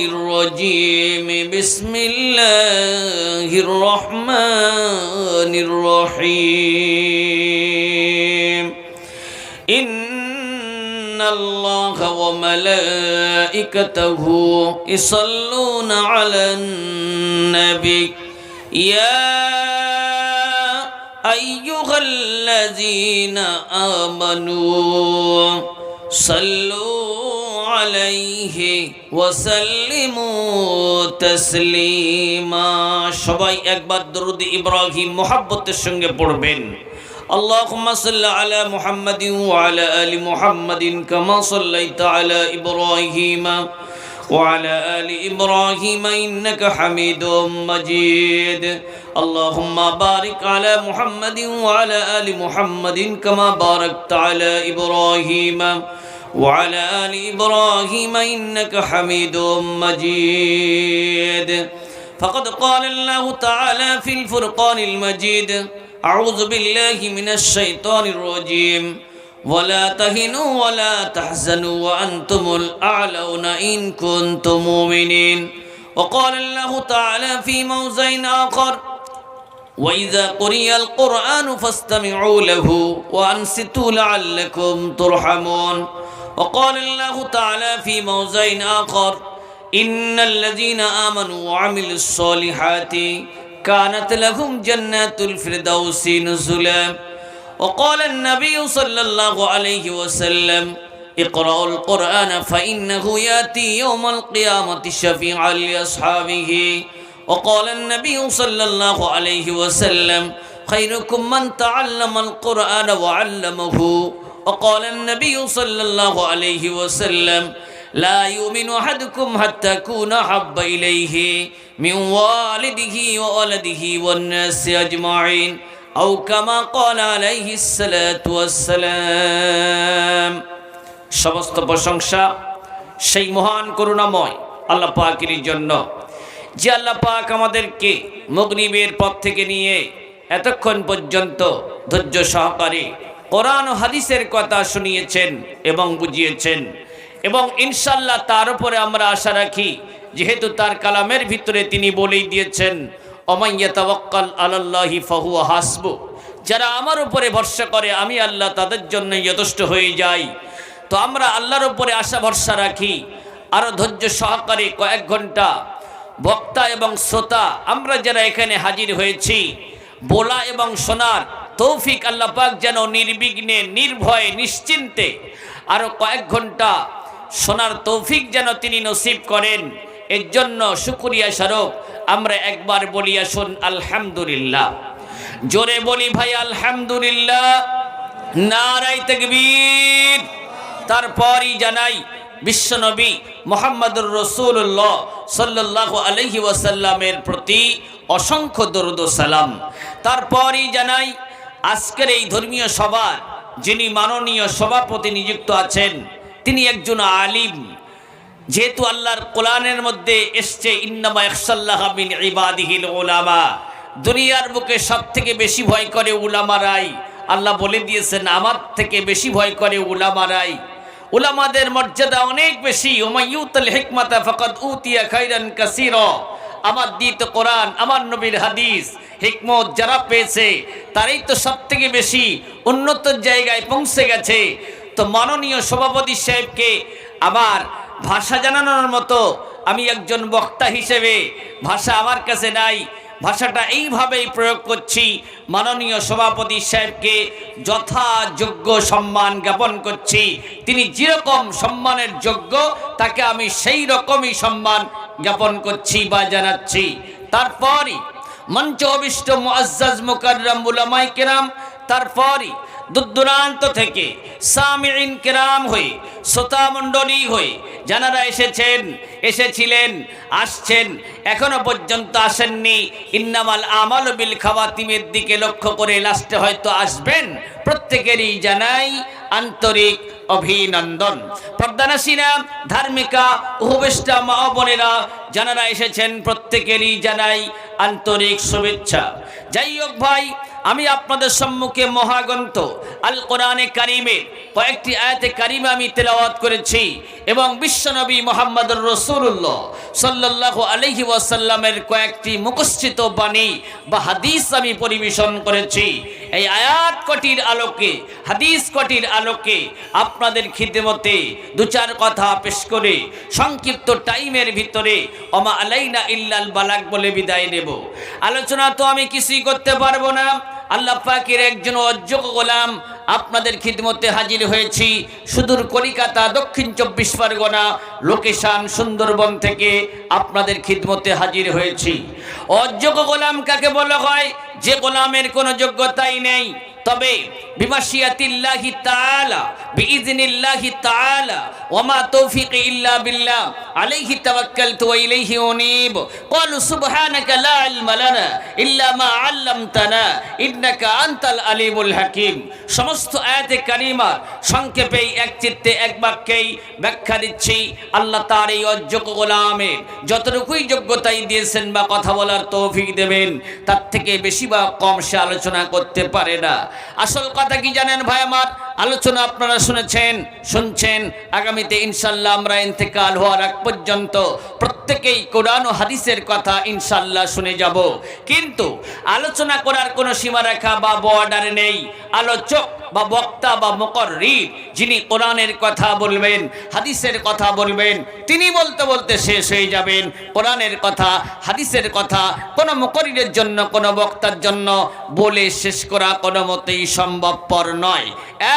الرجيم بسم الله الرحمن الرحيم إن الله وملائكته يصلون على النبي يا أيها الذين آمنوا صلوا عليه وسلموا تسليما সবাই একবার দরুদ ইব্রাহিম মুহাব্বতের সঙ্গে পড়বেন اللهم صل على محمد وعلى آل محمد كما صليت على إبراهيم وعلى آل إبراهيم إنك حميد مجيد اللهم بارك على محمد وعلى آل محمد كما باركت على إبراهيم وعلى آل إبراهيم إنك حميد مجيد فقد قال الله تعالى في الفرقان المجيد أعوذ بالله من الشيطان الرجيم ولا تهنوا ولا تحزنوا وأنتم الأعلون إن كنتم مؤمنين وقال الله تعالى في موضع آخر وإذا قرئ القرآن فاستمعوا له وأنصتوا لعلكم ترحمون وقال الله تعالى في موضع آخر إن الذين آمنوا وعملوا الصالحات كانت لهم جنات الفردوس نزلا وقال النبي صلى الله عليه وسلم اقرأوا القرآن فإنه يأتي يوم القيامة شفيعا لأصحابه وقال النبي صلى الله عليه وسلم خيركم من تعلم القرآن وعلمه وقال النبي صلى الله عليه وسلم لا يؤمن أحدكم حتى أكون أحب إليه من والده وولده والناس أجمعين أو كما قال عليه الصلاة والسلام সমস্ত প্রশংসা সেই মহান করুণাময় আল্লাহ পাকের জন্য যে আল্লাহ পাক আমাদেরকে মাগরিবের পর থেকে নিয়ে এতক্ষণ পর্যন্ত ধৈর্য সহকারে কোরআন ও হাদিসের কথা শুনিয়েছেন এবং বুঝিয়েছেন এবং ইনশাআল্লাহ তার উপরে আমরা আশা রাখি যেহেতু তার কালামের ভিতরে তিনি বলেই দিয়েছেন ওমাইয়া তাওয়াক্কাল আলাল্লাহি ফাহুয়া হাসবু যারা আমার উপরে ভরসা করে আমি আল্লাহ তাদের জন্য যথেষ্ট হয়ে যাই তো আমরা আল্লাহর উপরে আশা ভরসা রাখি আরো ধৈর্য সহকারে কয়েক ঘন্টা বক্তা এবং শ্রোতা আমরা যারা এখানে হাজির হয়েছি বলা এবং শোনার তৌফিক আল্লাহ পাক যেন নির্বিঘ্নে নির্ভয়ে নিশ্চিন্তে আরো কয়েক ঘন্টা শোনার তৌফিক যেন তিনি নসিব করেন এর জন্য শুকরিয়া স্বরূপ আমরা একবার বলি আসুন আলহামদুলিল্লাহ জোরে বলি ভাই আলহামদুলিল্লাহ নারায়ে তাকবীর তারপরই জানাই বিশ্বনবী মুহাম্মদুর রাসূলুল্লাহ সাল্লাল্লাহু আলাইহি ওয়াসাল্লামের প্রতি অসংখ্য দরুদ ও সালাম তারপরই জানাই আজকের এই ধর্মীয় সভার যিনি মাননীয় সভাপতি নিযুক্ত আছেন তিনি একজন আলিম যেহেতু আল্লাহর কোরআনের মধ্যে এসছে ইন্নামা ইয়াখশাল্লাহা মিন ইবাদিহিল উলামা দুনিয়ার বুকে সবথেকে বেশি ভয় করে উলামারাই আল্লাহ বলে দিয়েছেন আমার থেকে বেশি ভয় করে উলামারাই উলামাদের মর্যাদা অনেক বেশি ওমাইয়ুতুল হিকমাতা ফাকাদ উতিয়া খায়রান কাসীরা আমার দিত কোরআন আমার নবীর হাদিস হিকমত যারা পেয়েছে তারাই তো সবথেকে বেশি উন্নত জায়গায় পৌঁছে গেছে তো মাননীয় সভাপতি সাহেবকে আমার ভাষা জানানোর মতো আমি একজন বক্তা হিসেবে ভাষা আমার কাছে নাই ভাষাটা এইভাবেই প্রয়োগ করছি মাননীয় সভাপতি সাহেবকে যথাযোগ্য সম্মান জ্ঞাপন করছি তিনি যেরকম সম্মানের যোগ্য তাকে আমি সেই রকমই সম্মান জ্ঞাপন করছি বা জানাচ্ছি তারপরই মঞ্চ অভিষ্ট মুআজ্জাজ মুকাররম উলামায়ে কেরাম তারপরই দূরদূরান্ত থেকে সামিঈন কেরাম হয়ে শ্রোতা মণ্ডলী হয়ে যারা এসেছিলেন আসছেন এখনো পর্যন্ত আসেননি ইন্নামাল আমালু বিল খাওয়াতিমের দিকে লক্ষ্য করে লাস্টে হয়তো আসবেন প্রত্যেকেরই জানাই আন্তরিক অভিনন্দন পর্দানাসীনা ধার্মিকা উপবেষ্টা মা বোনেরা যারা এসেছেন প্রত্যেকেরই জানাই আন্তরিক শুভেচ্ছা যাই হোক ভাই আমি আপনাদের সম্মুখে মহাগ্রন্থ আল কোরআনে কারিমের কয়েকটি আয়াতে কারিমা আমি তেলাওয়াত করেছি এবং বিশ্বনবী মুহাম্মদুর রাসূলুল্লাহ সাল্লাল্লাহু আলাইহি ওয়াসাল্লামের কয়েকটি মুখস্থিত বাণী বা হাদিস আমি পরিবেশন করেছি। এই আয়াত কটির আলোকে, হাদিস কটির আলোকে আপনাদের খিদমতে দু চার কথা পেশ করে সংক্ষিপ্ত টাইমের ভিতরে ওমা আলাইনা ইল্লাল বালাগ বলে বিদায় নেব। আলোচনা তো আমি কিছুই করতে পারবো না। আল্লাহ পাকের একজন অযোগ্য গোলাম আপনাদের খিদমতে হাজির হয়েছি। সুদূর কলিকাতা, দক্ষিণ 24 পরগনা, লোকেশন সুন্দরবন থেকে আপনাদের খিদমতে হাজির হয়েছি। অযোগ্য গোলাম কাকে বলা হয়? যে গোলামের কোনো যোগ্যতাই নেই, তবে বিমাশিয়াতিল্লাহি তাআলা বিইজনিল্লাহি তাআলা ওয়ামা তৌফিকি ইল্লা বিল্লাহ আলাইহি তাওয়াক্কালতু ওয়া ইলাইহি উনীব ক্বালু সুবহানাকা লা ইলমা লানা ইল্লা মা আল্লামতানা ইন্নাকা আনতাল আলিমুল হাকিম। সমস্ত আয়াতে কারিমা সংক্ষেপে এক চিত্তে এক বাক্যেই ব্যাখ্যা দিচ্ছি। আল্লাহ তার এই অযোগ্য গোলামের যতটুকুই যোগ্যতাই দিয়েছেন বা কথা বলার তৌফিক দেবেন, তার থেকে বেশি বা কম সে আলোচনা করতে পারে না। আসল কথা কি জানেন ভাই আমার? আলোচনা আপনারা শুনছেন। আগামীতে ইনশাল্লাহ আমরা ইন্তেকাল হওয়ার আগ পর্যন্ত প্রত্যেকেই কোরআন ও হাদিসের কথা ইনশাল্লাহ শুনে যাব। কিন্তু আলোচনা করার কোনো সীমারেখা বা বর্ডার নেই। আলোচক বা বক্তা বা মুকররির যিনি কোরআনের কথা বলবেন, হাদিসের কথা বলবেন, তিনি বলতে বলতে শেষ হয়ে যাবেন। কোরআনের কথা, হাদিসের কথা কোনো মুকররিরের জন্য, কোনো বক্তার জন্য বলে শেষ করা কোনো মতেই সম্ভবপর নয়।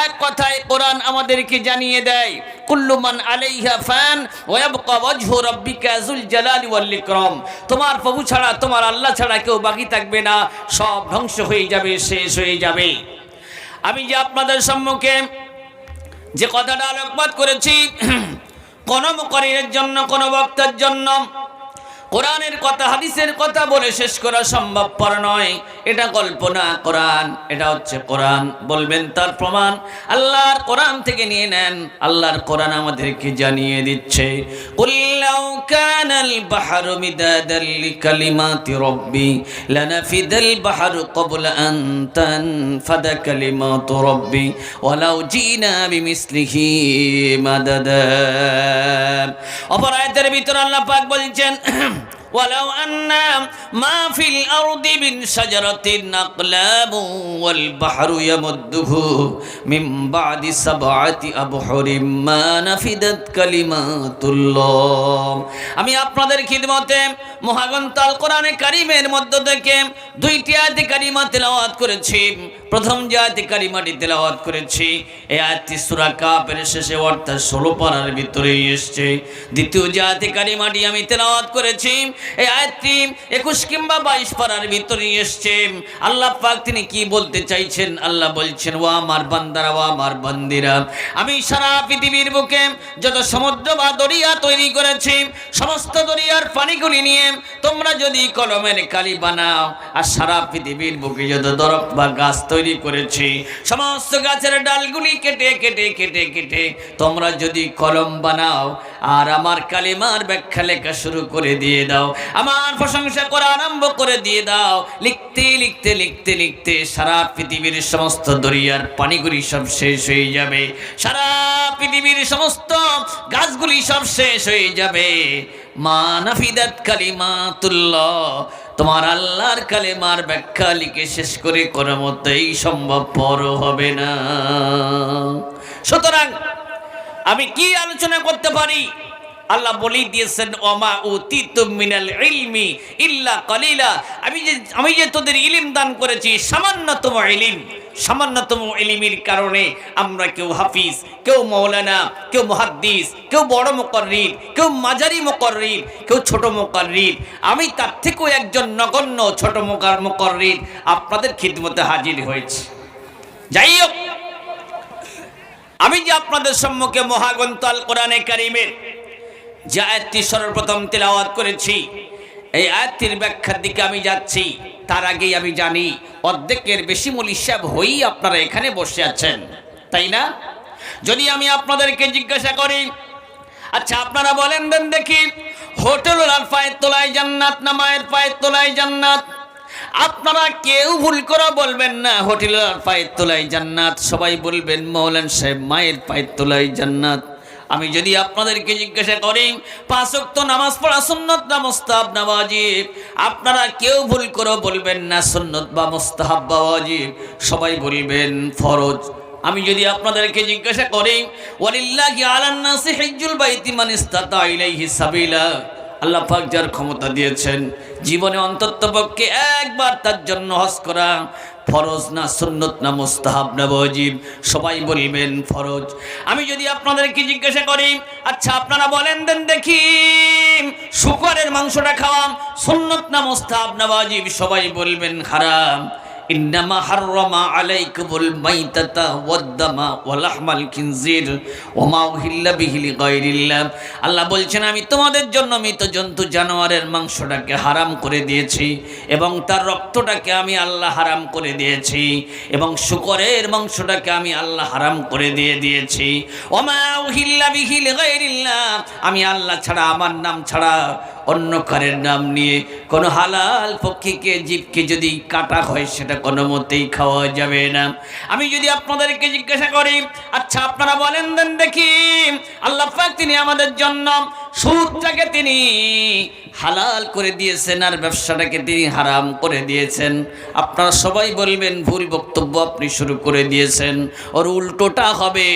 এক কথায় কোরআন আমাদেরকে জানিয়ে দেয়, কুল্লু মান আলাইহা ফান ওয়া ইয়াবকা ওয়াজহু রাব্বিকা যুল জালালি ওয়াল ইকরাম। তোমার প্রভু ছাড়া, তোমার আল্লাহ ছাড়া কেউ বাকি থাকবে না, সব ধ্বংস হয়ে যাবে, শেষ হয়ে যাবে। আমি যে আপনাদের সম্মুখে যে কথাটা আলোকপাত করেছি, কোনো মুকররিরের জন্য, কোনো বক্তার জন্য কোরআনের কথা, হাদিসের কথা বলে শেষ করা সম্ভবপর নয়। এটা কল্পনা। কোরআন, এটা হচ্ছে কোরআন। বলবেন তার প্রমাণ আল্লাহর কোরআন থেকে নিয়ে নেন। আল্লাহর কোরআন আমাদেরকে জানিয়ে দিচ্ছে, কুল লাউ কানাল বাহরু মিদাদাল লিকালিমাতি রাব্বি লানাফিদাল বাহরু ক্বাবলা আন তানফাদা কালিমাতু রাব্বি ওয়ালাউ জিনা বিমিসলিহি মাদাদা। অপর আয়াতের ভিতর আল্লাহ পাক বলছেন, ওয়ালাউ আন্না মা ফিল আরদি মিন শাজারাতিন আকলামু ওয়াল বাহরু ইয়ামুদ্দুহু মিন বাদি সাবআতি আবহুরিম মা নাফিদাত কালিমাতুল্লাহ। আমি আপনাদের খিদমতে মহাগ্রন্থ আল কোরআনে কারীমের মধ্য থেকে দুইটি আয়াত কারিমা তেলাওয়াত করেছি। প্রথম যে আয়াত কারিমাটি তেলাওয়াত করেছি, এই আয়াতটি সূরা কাফের শেষে অর্থাৎ 16 পারার ভিতরেই এসেছে। দ্বিতীয় যে আয়াত কারিমাটি আমি তেলাওয়াত করেছি, এই আয়াতটি 21 কিংবা 22 পারার ভিতরেই এসেছে। আল্লাহ পাক তিনি কি বলতে চাইছেন? আল্লাহ বলছেন, ও আমার বান্দারা, ও আমার বান্দিরা, আমি সারা পৃথিবীর বুকে যত সমুদ্র বা দরিয়া তৈরি করেছি, সমস্ত দরিয়ার পানিগুলি নিয়ে তোমরা যদি কলমের কালি বানাও, আর সারা পৃথিবীর বুকে যত দরব বা গাছ তৈরি করেছি, সমস্ত গাছের ডালগুলি কেটে কেটে কেটে কেটে তোমরা যদি কলম বানাও আর আমার কালিমার ব্যাখ্যা লেখা শুরু করে দিয়ে দাও, আমার প্রশংসা করা আরম্ভ করে দিয়ে দাও, লিখতে লিখতে লিখতে লিখতে সারা পৃথিবীর সমস্ত দরিয়ার পানিগুলি সব শেষ হয়ে যাবে, সারা পৃথিবীর সমস্ত গাছগুলি সব শেষ হয়ে যাবে। মা নাফিদাত কালিমাতুল্লাহ, তোমার আল্লাহর কালেমার ব্যাখ্যা লিখে শেষ করে কোনো মতেই সম্ভবপর হবে না। সুতরাং আমি কি আলোচনা করতে পারি? আল্লাহ বলে দিয়েছেন, ওমা উতিতুম মিনাল ইলমি ইল্লা কালিলা। আমি যে তোদের ইলম দান করেছি, সামান্যতম ইলম, সামান্যতম ইলমের কারণে আমরা কেউ হাফিজ, কেউ মৌলানা, কেউ মুহাদ্দিস, কেউ বড় মুকররির, কেউ মাঝারি মুকররির, কেউ ছোট মুকররির, আমি তার থেকেও একজন নগণ্য ছোট মুকররির আপনাদের খিদমতে হাজির হয়েছি। যাই হোক, আমি যে আপনাদের সম্মুখে মহাগ্রন্থ আল কোরআনে কারীমের যে আয়াতটি সর্বপ্রথম তেলাওয়াত করেছি, এই আয়াতটির ব্যাখ্যার দিকে আমি যাচ্ছি। তার আগেই আমি জানি অর্ধেকের বেশি মূল হিসাব হয়েই আপনারা এখানে বসে আছেন, তাই না? যদি আমি আপনাদেরকে জিজ্ঞাসা করি, আচ্ছা আপনারা বলেন দেন দেখি, হোটেলের পায়ের তলায় জান্নাত না মায়ের পায়ের তলায় জান্নাত? আপনারা কেউ ভুল করে বলবেন না হোটেলের পায়ের তলায় জান্নাত, সবাই বলবেন মৌলানা সাহেব মায়ের পায়ের তলায় জান্নাত। আমি যদি আপনাদেরকে জিজ্ঞাসা করি 5 ওয়াক্ত নামাজ পড়া সুন্নত না মুস্তাহাব না ওয়াজিব, আপনারা কেউ ভুল করে বলবেন না সুন্নত বা মুস্তাহাব বা ওয়াজিব, সবাই বলবেন ফরজ। আমি যদি আপনাদেরকে জিজ্ঞাসা করি ওয়ালিল্লাহি আলান নাসি হিজ্জুল বাইতি মান ইসতাতা ইলাইহি সাবিলা, আল্লাহ পাক যার ক্ষমতা দিয়েছেন জীবনে অন্ততপক্ষে একবার তার জন্য হজ করা ফরজ না সুন্নত না মুস্তাহাব না ওয়াজিব, সবাই বলবেন ফরজ। আমি যদি আপনাদেরকে জিজ্ঞাসা করি আচ্ছা আপনারা বলেন দেন দেখি শুকরের মাংসটা খাওয়া সুন্নত না মুস্তাহাব না ওয়াজিব, সবাই বলবেন হারাম। ইন্নামা হাররামা আলাইকুমুল মাইতাতা ওয়াদ-দামা ওয়া লাহমাল খিনজির ওয়া মা উহিল্লা বিহি লিগাইরিল্লাহ, আল্লাহ বলছেন আমি তোমাদের জন্য মৃত জন্তু জানোয়ারের মাংসটাকে হারাম করে দিয়েছি এবং তার রক্তটাকে আমি আল্লাহ হারাম করে দিয়েছি এবং শুকরের মাংসটাকে আমি আল্লাহ হারাম করে দিয়েছি। ওয়া মা উহিল্লা বিহি লিগাইরিল্লাহ, আমি আল্লাহ ছাড়া আমার নাম ছাড়া অন্য কারের নাম নিয়ে কোনো হালাল পক্ষীকে জীবকে যদি কাটা হয় সেটা কোনো মতেই খাওয়া যাবে না। আমি যদি আপনাদেরকে জিজ্ঞাসা করি আচ্ছা আপনারা বলেন দেন দেখি আল্লাহ পাক তিনি আমাদের জন্য সুদটাকে তিনি হালাল করে দিয়েছেন আর ব্যবসাটাকে তিনি হারাম করে দিয়েছেন, আপনারা সবাই বলবেন ভুল বক্তব্য আপনি শুরু করে দিয়েছেন, ওর উল্টোটা হবে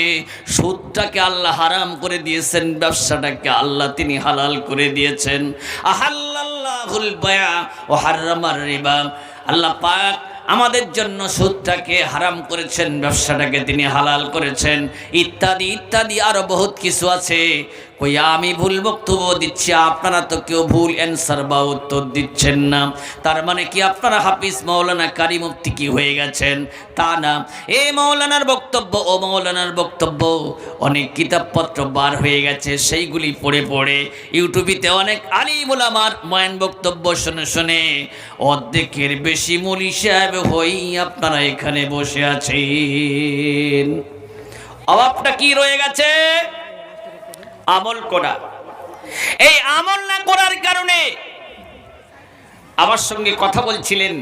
সুদটাকে আল্লাহ হারাম করে দিয়েছেন, ব্যবসাটাকে আল্লাহ তিনি হালাল করে দিয়েছেন। আহাল্লাল্লাহুল বায়া ওয়া হাররামার রিবা, আল্লাহ পাক আমাদের জন্য সুদটাকে হারাম করেছেন, ব্যবসাটাকে তিনি হালাল করেছেন, ইত্যাদি ইত্যাদি আরো বহুত কিছু আছে। কই আমি ভুল বক্তব্য দিচ্ছি, আপনারা তো কেউ ভুল অ্যান্সার বা উত্তর দিচ্ছেন না, তার মানে কি আপনারা হাফিজ মাওলানা কারি মুফতি কি হয়ে গেছেন? তা না, এই মাওলানার বক্তব্য ও মাওলানার বক্তব্য অনেক কিতাবপত্র বার হয়ে গেছে, সেইগুলি পড়ে পড়ে ইউটিউবেতে অনেক আলিম উলামার বয়ান বক্তব্য শুনে শুনে অর্ধেকের বেশি মুলি সাহেব হই আপনারা এখানে বসে আছেন। অভাবটা কি রয়ে গেছে? আমল করা। এই আমল না করার কারণে আমার সঙ্গে কথা বলছিলেন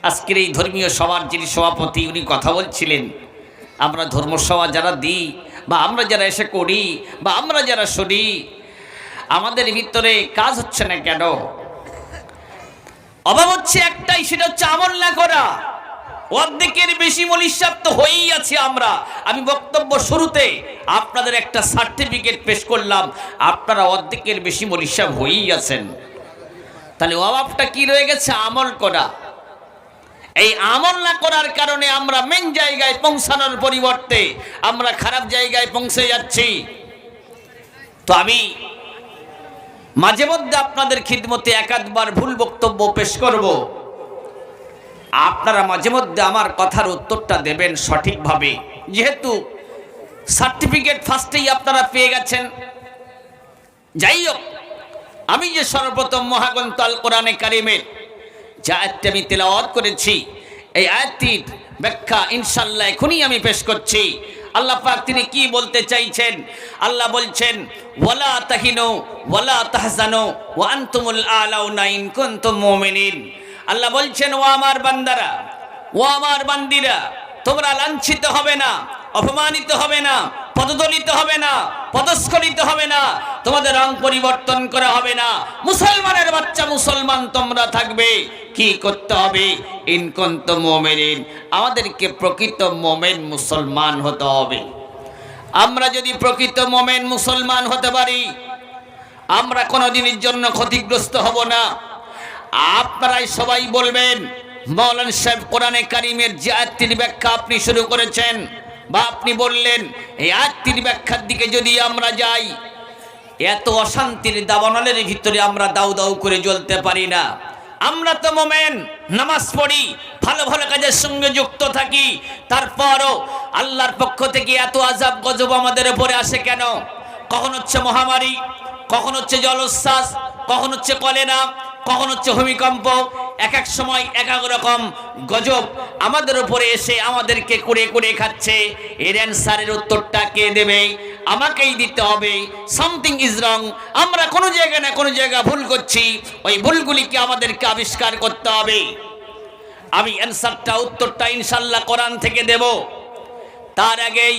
আজকের এই ধর্মীয় সভার যিনি সভাপতি, উনি কথা বলছিলেন আমরা ধর্মসভা যারা দিই বা আমরা যারা এসে করি বা আমরা যারা শুনি আমাদের ভিতরে কাজ হচ্ছে না কেন? অভাব হচ্ছে একটাই, সেটা হচ্ছে আমল না করা। অর্ধেকের বেশি মুলিশাব তো হয়েই আছে আমরা। আমি বক্তব্য শুরুতে আপনাদের একটা সার্টিফিকেট পেশ করলাম, আপনারা অর্ধেকের বেশি মুলিশাব হয়েই আছেন। তাহলে অভাবটা কি রয়ে গেছে? আমল করা। এই আমল না করার কারণে আমরা মেন জায়গায় পৌঁছানোর পরিবর্তে আমরা খারাপ জায়গায় পৌঁছে যাচ্ছি। তো আমি মাঝে মধ্যে আপনাদের খিদমতে একাধবার ভুল বক্তব্য পেশ করব, আপনারা মাঝে মধ্যে আমার কথার উত্তরটা দেবেন সঠিকভাবে, যেহেতু সার্টিফিকেট ফার্স্টেই আপনারা পেয়ে গেছেন। যাই হোক, আমি যে সর্বপ্রথম মহাগ্রন্থ আল কোরআনে কারিমের যে আয়াতটি আমি তেলাওয়াত করেছি, এই আয়াতটির ব্যাখ্যা ইনশাআল্লাহ এখনই আমি পেশ করছি। আল্লাহ পাক তিনি কি বলতে চাইছেন? আল্লাহ বলছেন ওয়ালা তাহিনু ওয়ালা তাহজানু ওয়া আনতুমুল আলাউনা ইন কুনতুম মুমিনিন। আল্লাহ বলছেন ও আমার বান্দারা, ও আমার বান্দিরা, তোমরা লাঞ্ছিত হবে না, অপমানিত হবে না, পদদলিত হবে না, পদস্খলিত হবে না, তোমাদের রং পরিবর্তন করা হবে না। মুসলমানের বাচ্চা মুসলমান তোমরা থাকবে। কি করতে হবে? ইন কুনতুম মুমিনিন, আমাদেরকে প্রকৃত মুমিন মুসলমান হতে হবে। আমরা যদি প্রকৃত মুমিন মুসলমান হতে পারি, আমরা কোনোদিনের জন্য ক্ষতিগ্রস্ত হব না। আপনারাই সবাই বলবেন মাওলানা সাহেব কোরআনে কারিমের যে আয়াতটির ব্যাখ্যা আপনি শুরু করেছেন বা আপনি বললেন, এই আয়াতটির ব্যাখ্যার দিকে যদি আমরা যাই, এত অশান্তির দাবানলের ভিতরে আমরা দাউ দাউ করে জ্বলতে পারি না। আমরা তো মুমিন, নামাজ পড়ি, ভালো ভালো কাজের সঙ্গে যুক্ত থাকি, তারপরও আল্লাহর পক্ষ থেকে এত আযাব গজব আমাদের উপরে আসে কেন? কখন হচ্ছে মহামারী, কখন হচ্ছে জলোচ্ছ্বাস, কখন হচ্ছে কলেরা, কখন হচ্ছে ভূমিকম্প, এক এক সময় এক এক রকম গজব আমাদের উপরে এসে আমাদেরকে কুড়ে কুড়ে খাচ্ছে। এর অ্যান্সারের উত্তরটা কে দেবে? আমাকেই দিতে হবে। Something is wrong. আমরা কোনো জায়গায় না কোনো জায়গায় ভুল করছি, ওই ভুলগুলিকে আমাদেরকে আবিষ্কার করতে হবে। আমি অ্যান্সারটা উত্তরটা ইনশাআল্লাহ কোরআন থেকে দেব। তার আগেই